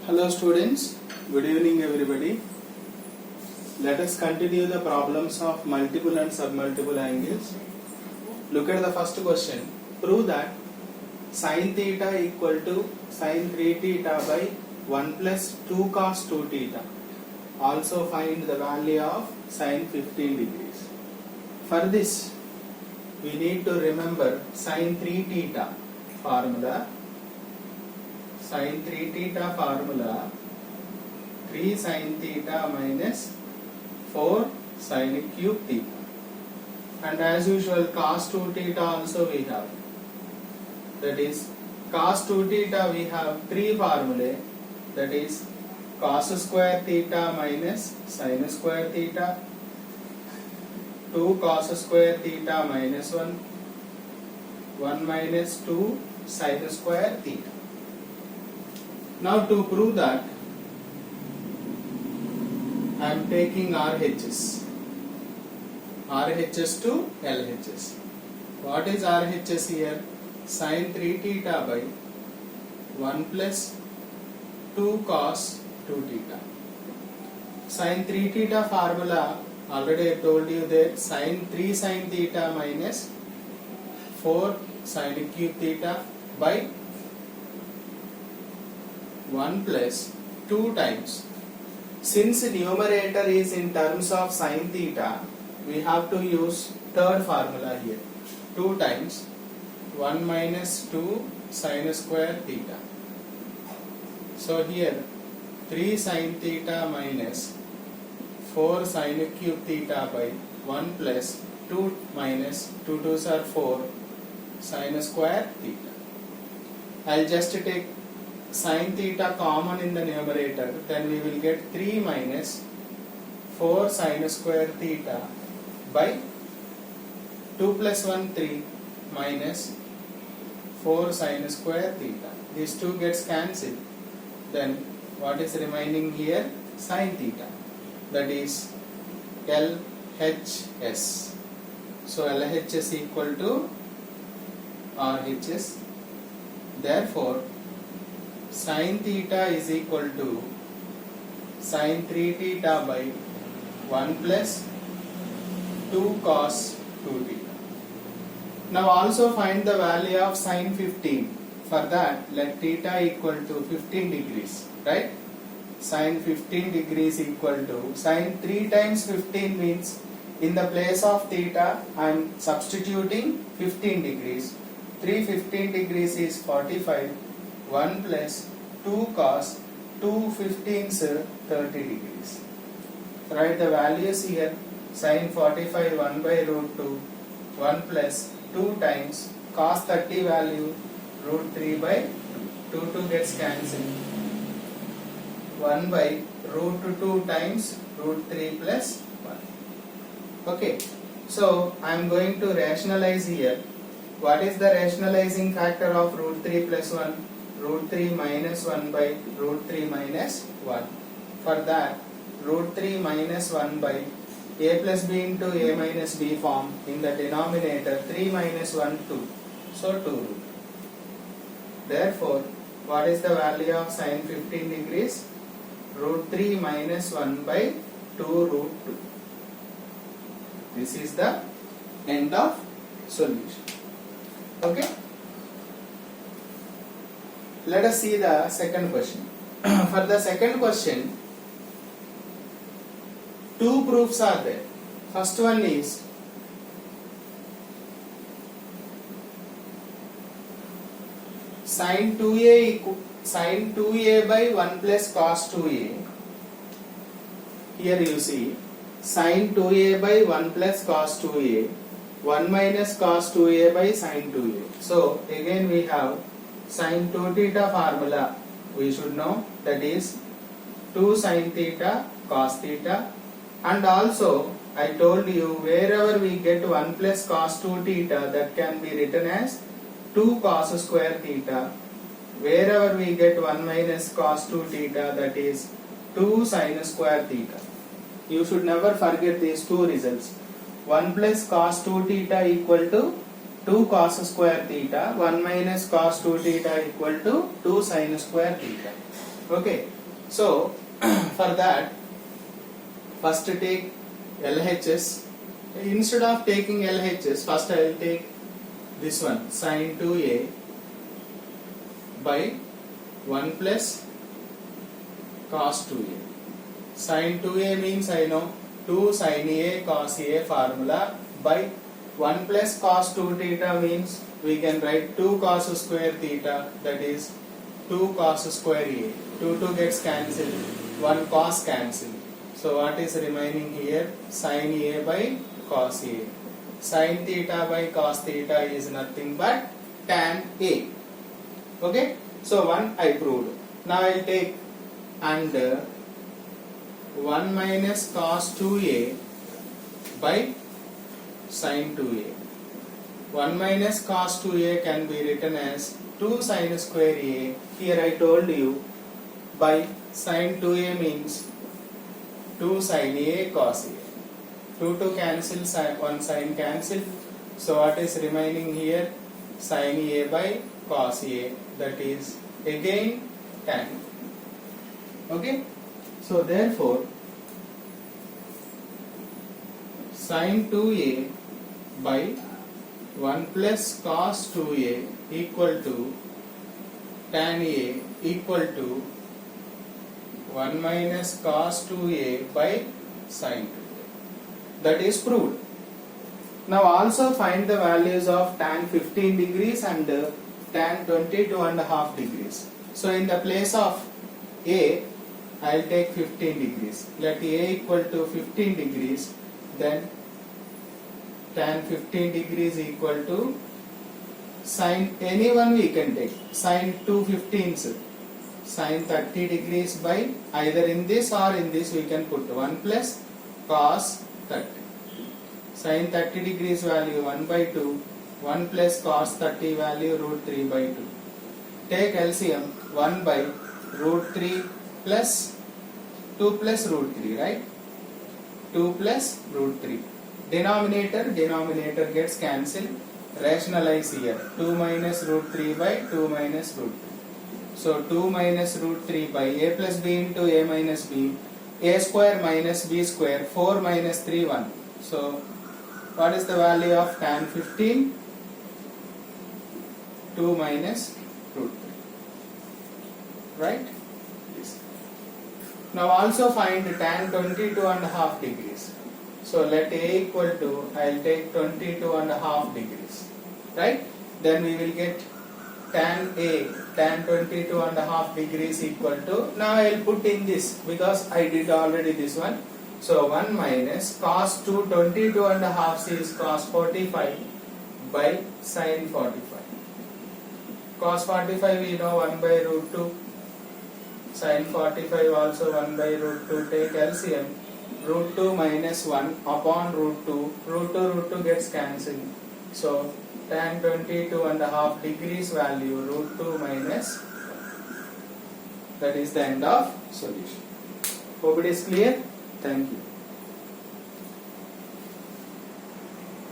Hello students, good evening everybody. Let us continue the problems of multiple and submultiple angles. Look at the first question. Prove that sin theta equal to sin 3 theta by 1 plus 2 cos 2 theta. Also find the value of sin 15 degrees. For this, we need to remember sin 3 theta formula. Sin 3 theta formula 3 sin theta minus 4 sin cube theta, and as usual cos 2 theta also we have, that is cos 2 theta we have three formulae, that is cos square theta minus sin square theta, 2 cos square theta minus 1, 1 minus 2 sin square theta. Now to prove that, I am taking RHS to LHS. What is RHS here? Sin 3 theta by 1 plus 2 cos 2 theta. Sin 3 theta formula already I told you that sin 3 sin theta minus 4 sin cube theta by 1 plus 2 times. Since numerator is in terms of sin theta, we have to use third formula here. 2 times 1 minus 2 sin square theta. So here 3 sin theta minus 4 sin cube theta by 1 plus 2 minus 2 2's are 4 sin square theta. I'll just take sin theta common in the numerator, then we will get 3 minus 4 sin square theta by 2 plus 1 3 minus 4 sin square theta. These two gets cancelled. Then what is remaining here? Sin theta, that is LHS. So LHS equal to RHS. Therefore sin theta is equal to sin 3 theta by 1 plus 2 cos 2 theta. Now also find the value of sin 15. For that, let theta equal to 15 degrees, right? Sin 15 degrees equal to sin 3 times 15 means in the place of theta I am substituting 15 degrees. 3 15 degrees is 45. 1 plus 2 cos 2 15's 30 degrees. Write the values here. Sin 45 1 by root 2, 1 plus 2 times cos 30 value root 3 by 2, 2 gets cancelled. 1 by root 2 times root 3 plus 1. Okay, so I am going to rationalize here. What is the rationalizing factor of root 3 plus 1? Root 3 minus 1 by root 3 minus 1. For that, root 3 minus 1 by a plus b into a minus b form. In the denominator 3 minus 1 2. So 2 root. Therefore, what is the value of sin 15 degrees? Root 3 minus 1 by 2 root 2. This is the end of solution. Okay? Let us see the second question. For the second question, two proofs are there. First one is sin 2a by 1 plus cos 2a. Here you see sin 2a by 1 plus cos 2a, 1 minus cos 2a by sin 2a. So again we have sin 2 theta formula we should know, that is 2 sin theta cos theta, and also I told you wherever we get 1 plus cos 2 theta, that can be written as 2 cos square theta. Wherever we get 1 minus cos 2 theta, that is 2 sin square theta. You should never forget these two results. 1 plus cos 2 theta equal to 2 cos square theta, 1 minus cos 2 theta equal to 2 sin square theta. Okay, so for that, first take LHS. Instead of taking LHS, first I will take this one, sin 2a by 1 plus cos 2a. Sin 2a means I know 2 sin a cos a formula by 1 plus cos 2 theta means we can write 2 cos square theta, that is 2 cos square a. 2 gets cancelled, 1 cos cancelled. So what is remaining here? Sin a by cos a. Sin theta by cos theta is nothing but tan a. Okay, so one I proved. Now I will take and 1 minus cos 2a by sin 2a. 1 minus cos 2a can be written as 2 sin square a. Here I told you by sin 2a means 2 sin a cos a. 2 cancel, 1 sin cancel. So what is remaining here? Sin a by cos a, that is again tan. Okay, so therefore sin 2a by 1 plus cos 2a equal to tan a equal to 1 minus cos 2a by sin 2a. That is proved. Now also find the values of tan 15 degrees and tan 22.5 degrees. So in the place of a, I will take 15 degrees. Let a equal to 15 degrees, then tan 15 degrees equal to sin, anyone we can take, sin 2 15s, sin 30 degrees by either in this or in this we can put 1 plus cos 30. Sin 30 degrees value 1 by 2, 1 plus cos 30 value root 3 by 2. Take LCM, 1 by root 3 plus 2 plus root 3, right? 2 plus root 3. Denominator gets cancelled. Rationalize here. 2 minus root 3 by 2 minus root 3. So 2 minus root 3 by a plus b into a minus b. A square minus b square. 4 minus 3 1. So what is the value of tan 15? 2 minus root 3. Right? Yes. Now also find tan 22.5 degrees. So let a equal to, I will take 22.5 degrees. Right? Then we will get tan a, tan 22.5 degrees equal to, now I will put in this because I did already this one. So 1 minus cos 2 22.5 is cos 45 by sin 45. Cos 45 we know 1 by root 2. Sin 45 also 1 by root 2. Take LCM. Root 2 minus 1 upon root 2. Root 2 gets cancelled. So tan 22.5 degrees value root 2 minus 1. That is the end of solution. Hope it is clear. Thank you.